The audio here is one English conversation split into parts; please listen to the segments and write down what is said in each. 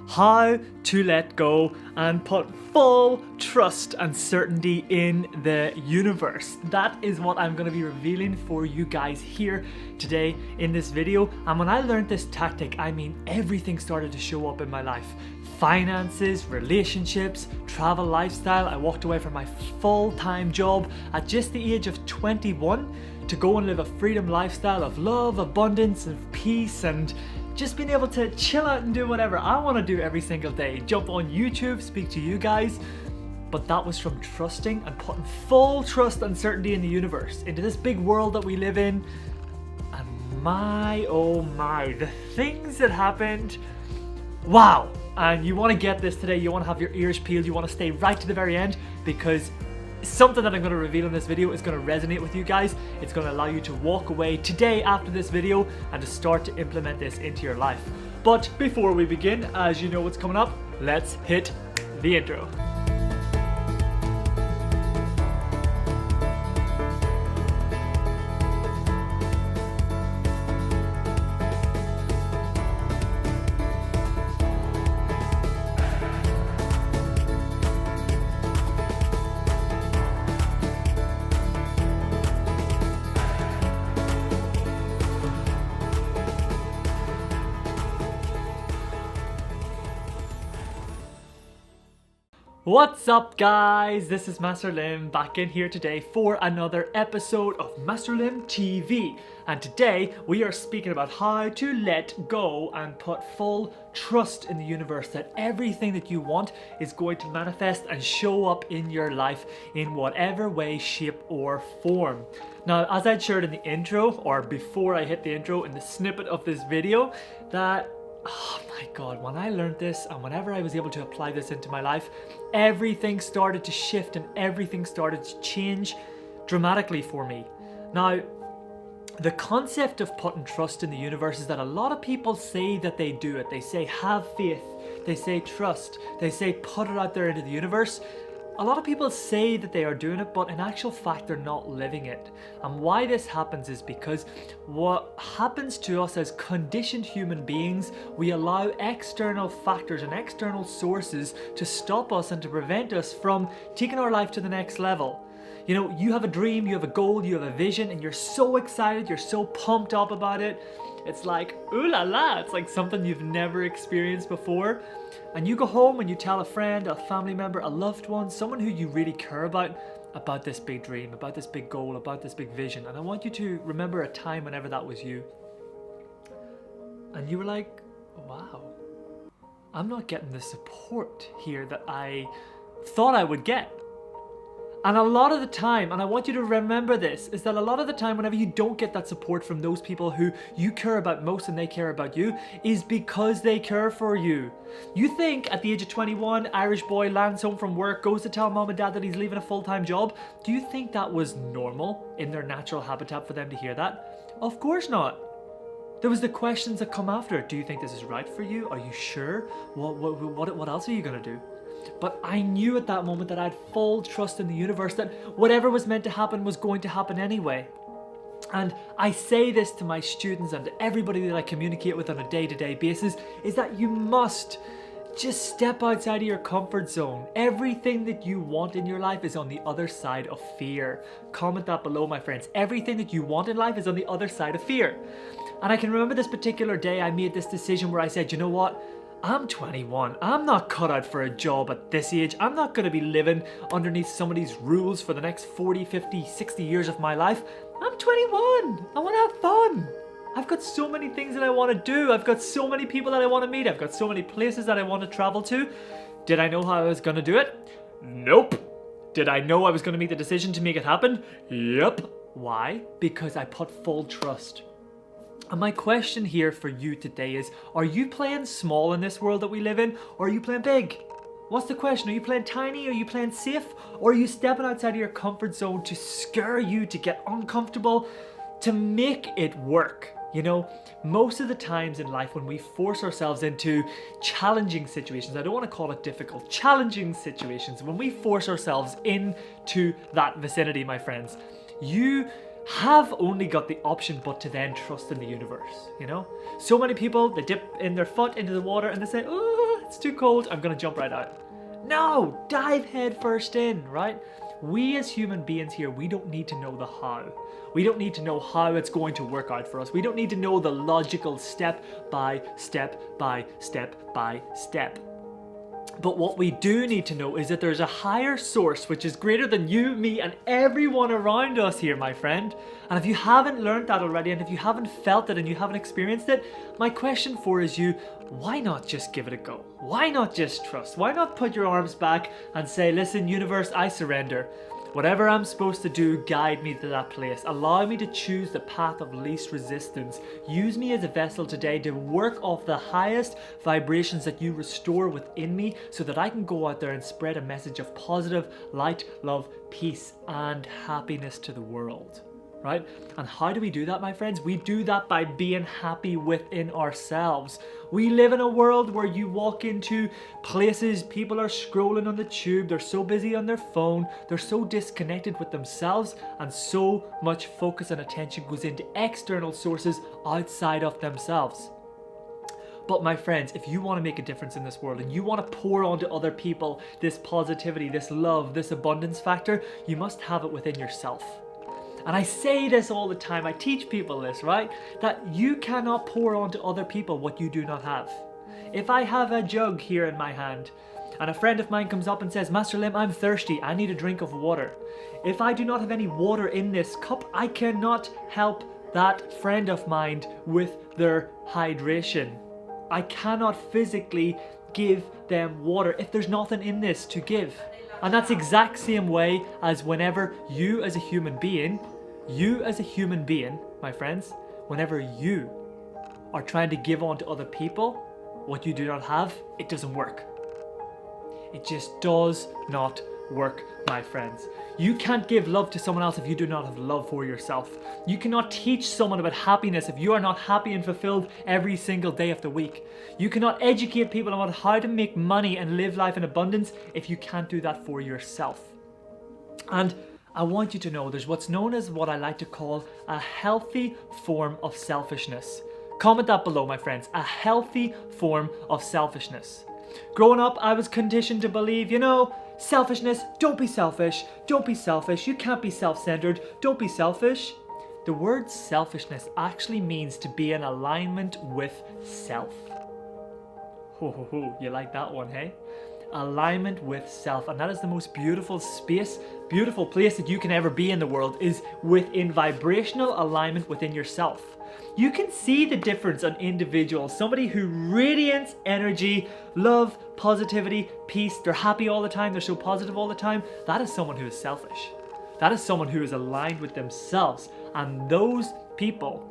how to let go and put full trust and certainty in the universe. That is what I'm going to be revealing for you guys here today in this video. And when I learned this tactic, I mean everything started to show up in my life. Finances, relationships, travel, lifestyle. I walked away from my full-time job at just the age of 21 to go and live a freedom lifestyle of love, abundance, and peace, and just being able to chill out and do whatever I want to do every single day. Jump on YouTube, speak to you guys. But that was from trusting and putting full trust and certainty in the universe, into this big world that we live in. And my, oh my, the things that happened, wow. And you want to get this today, you want to have your ears peeled, you want to stay right to the very end, because something that I'm going to reveal in this video is going to resonate with you guys. It's going to allow you to walk away today after this video and to start to implement this into your life. But before we begin, as you know what's coming up, let's hit the intro. What's up guys, this is Master Lim back in here today for another episode of Master Lim TV. And today we are speaking about how to let go and put full trust in the universe that everything that you want is going to manifest and show up in your life in whatever way, shape or form. Now, as I'd shared in the intro, or before I hit the intro in the snippet of this video, that oh my god, when I learned this and whenever I was able to apply this into my life, everything started to shift and everything started to change dramatically for me. Now, the concept of putting trust in the universe is that a lot of people say that they do it. They say have faith, they say trust, they say put it out there into the universe. A lot of people say that they are doing it, but in actual fact, they're not living it. And why this happens is because what happens to us as conditioned human beings, we allow external factors and external sources to stop us and to prevent us from taking our life to the next level. You know, you have a dream, you have a goal, you have a vision, and you're so excited, you're so pumped up about it. It's like, ooh la la, it's like something you've never experienced before. And you go home and you tell a friend, a family member, a loved one, someone who you really care about this big dream, about this big goal, about this big vision. And I want you to remember a time whenever that was you. And you were like, wow, I'm not getting the support here that I thought I would get. And a lot of the time, and I want you to remember this, is that a lot of the time whenever you don't get that support from those people who you care about most and they care about you, is because they care for you. You think at the age of 21, Irish boy lands home from work, goes to tell mom and dad that he's leaving a full-time job. Do you think that was normal in their natural habitat for them to hear that? Of course not. There was the questions that come after it. Do you think this is right for you? Are you sure? What else are you going to do? But I knew at that moment that I had full trust in the universe that whatever was meant to happen was going to happen anyway. And I say this to my students and to everybody that I communicate with on a day-to-day basis, is that you must just step outside of your comfort zone. Everything that you want in your life is on the other side of fear. Comment that below, my friends. Everything that you want in life is on the other side of fear. And I can remember this particular day I made this decision where I said, you know what? I'm 21. I'm not cut out for a job at this age. I'm not going to be living underneath somebody's rules for the next 40, 50, 60 years of my life. I'm 21. I want to have fun. I've got so many things that I want to do. I've got so many people that I want to meet. I've got so many places that I want to travel to. Did I know how I was going to do it? Nope. Did I know I was going to make the decision to make it happen? Yep. Why? Because I put full trust. And my question here for you today is, are you playing small in this world that we live in, or are you playing big? What's the question? Are you playing tiny? Are you playing safe? Or are you stepping outside of your comfort zone to scare you, to get uncomfortable, to make it work? You know, most of the times in life when we force ourselves into challenging situations, I don't want to call it difficult, challenging situations, when we force ourselves into that vicinity, my friends, you have only got the option but to then trust in the universe, you know? So many people, they dip in their foot into the water and they say, oh, it's too cold, I'm gonna jump right out. No, dive head first in, right? We as human beings here, we don't need to know the how. We don't need to know how it's going to work out for us. We don't need to know the logical step by step by step by step. But what we do need to know is that there's a higher source which is greater than you, me, and everyone around us here, my friend. And if you haven't learned that already, and if you haven't felt it and you haven't experienced it, my question for you, why not just give it a go? Why not just trust? Why not put your arms back and say, listen, universe, I surrender. Whatever I'm supposed to do, guide me to that place. Allow me to choose the path of least resistance. Use me as a vessel today to work off the highest vibrations that you restore within me so that I can go out there and spread a message of positive light, love, peace, and happiness to the world. Right? And how do we do that, my friends? We do that by being happy within ourselves. We live in a world where you walk into places, people are scrolling on the tube, they're so busy on their phone, they're so disconnected with themselves, and so much focus and attention goes into external sources outside of themselves. But my friends, if you want to make a difference in this world and you want to pour onto other people this positivity, this love, this abundance factor, you must have it within yourself. And I say this all the time, I teach people this, right? That you cannot pour onto other people what you do not have. If I have a jug here in my hand, and a friend of mine comes up and says, Master Lim, I'm thirsty, I need a drink of water. If I do not have any water in this cup, I cannot help that friend of mine with their hydration. I cannot physically give them water if there's nothing in this to give. And that's the exact same way as whenever you as a human being, my friends, whenever you are trying to give on to other people what you do not have, it doesn't work. It just does not work, my friends. You can't give love to someone else if you do not have love for yourself. You cannot teach someone about happiness if you are not happy and fulfilled every single day of the week. You cannot educate people about how to make money and live life in abundance if you can't do that for yourself. And I want you to know there's what's known as what I like to call a healthy form of selfishness. Comment that below, my friends. A healthy form of selfishness. Growing up, I was conditioned to believe, selfishness, don't be selfish, you can't be self-centered, don't be selfish. The word selfishness actually means to be in alignment with self. You like that one, hey? Alignment with self, and that is the most beautiful space, beautiful place that you can ever be in the world, is within vibrational alignment within yourself. You can see the difference on individuals. Somebody who radiates energy, love, positivity, peace, they're happy all the time, they're so positive all the time. That is someone who is selfish. That is someone who is aligned with themselves. And those people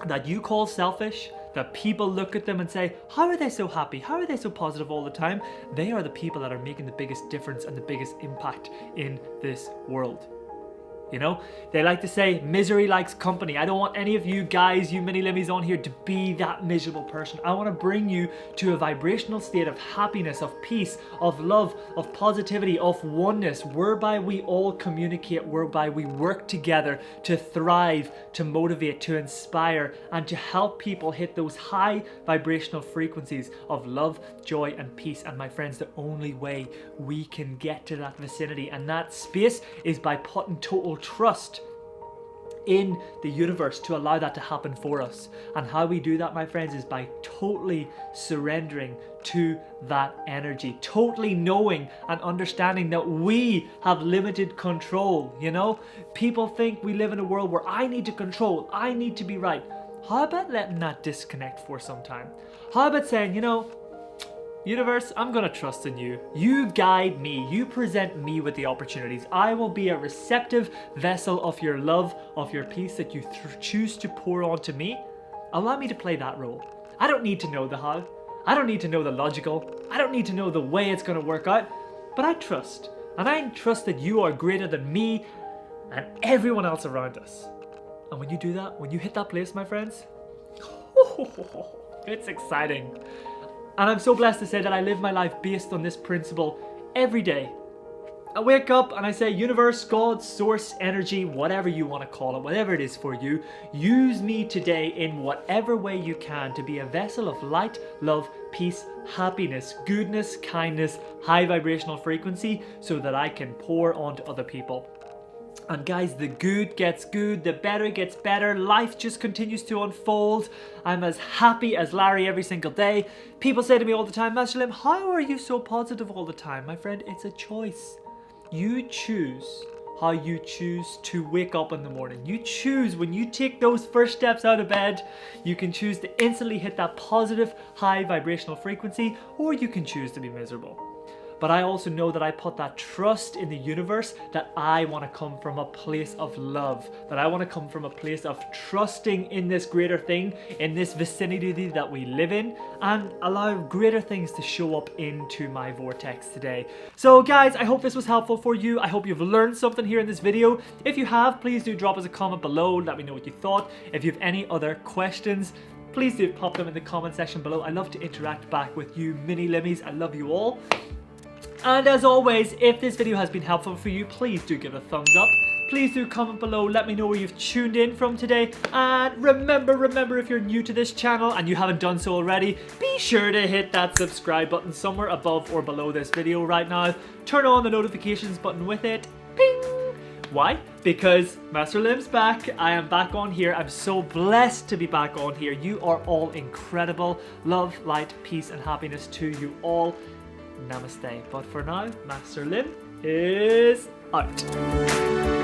that you call selfish, that people look at them and say, how are they so happy? How are they so positive all the time? They are the people that are making the biggest difference and the biggest impact in this world. They like to say misery likes company. I don't want any of you guys, you mini limmies on here, to be that miserable person. I want to bring you to a vibrational state of happiness, of peace, of love, of positivity, of oneness, whereby we all communicate, whereby we work together to thrive, to motivate, to inspire, and to help people hit those high vibrational frequencies of love, joy, and peace. And my friends, the only way we can get to that vicinity and that space is by putting total trust in the universe to allow that to happen for us. And how we do that, my friends, is by totally surrendering to that energy, totally knowing and understanding that we have limited control. People think we live in a world where I need to control, I need to be right. How about letting that disconnect for some time? How about saying, universe, I'm gonna trust in you. You guide me. You present me with the opportunities. I will be a receptive vessel of your love, of your peace that you choose to pour onto me. Allow me to play that role. I don't need to know the how. I don't need to know the logical. I don't need to know the way it's gonna work out. But I trust. And I trust that you are greater than me and everyone else around us. And when you do that, when you hit that place, my friends, it's exciting. And I'm so blessed to say that I live my life based on this principle every day. I wake up and I say, universe, God, source, energy, whatever you want to call it, whatever it is for you, use me today in whatever way you can to be a vessel of light, love, peace, happiness, goodness, kindness, high vibrational frequency so that I can pour onto other people. And guys, the good gets good, the better gets better, life just continues to unfold. I'm as happy as Larry every single day. People say to me all the time, Master Lim, how are you so positive all the time? My friend, it's a choice. You choose how you choose to wake up in the morning. You choose when you take those first steps out of bed, you can choose to instantly hit that positive, high vibrational frequency, or you can choose to be miserable. But I also know that I put that trust in the universe that I want to come from a place of love, that I want to come from a place of trusting in this greater thing, in this vicinity that we live in, and allow greater things to show up into my vortex today. So guys, I hope this was helpful for you. I hope you've learned something here in this video. If you have, please do drop us a comment below. Let me know what you thought. If you have any other questions, please do pop them in the comment section below. I love to interact back with you mini limmies. I love you all. And as always, if this video has been helpful for you, please do give it a thumbs up. Please do comment below, let me know where you've tuned in from today. And remember, if you're new to this channel and you haven't done so already, be sure to hit that subscribe button somewhere above or below this video right now. Turn on the notifications button with it. Ping! Why? Because Master Lim's back. I am back on here. I'm so blessed to be back on here. You are all incredible. Love, light, peace, and happiness to you all. Namaste. But for now, Master Lim is out.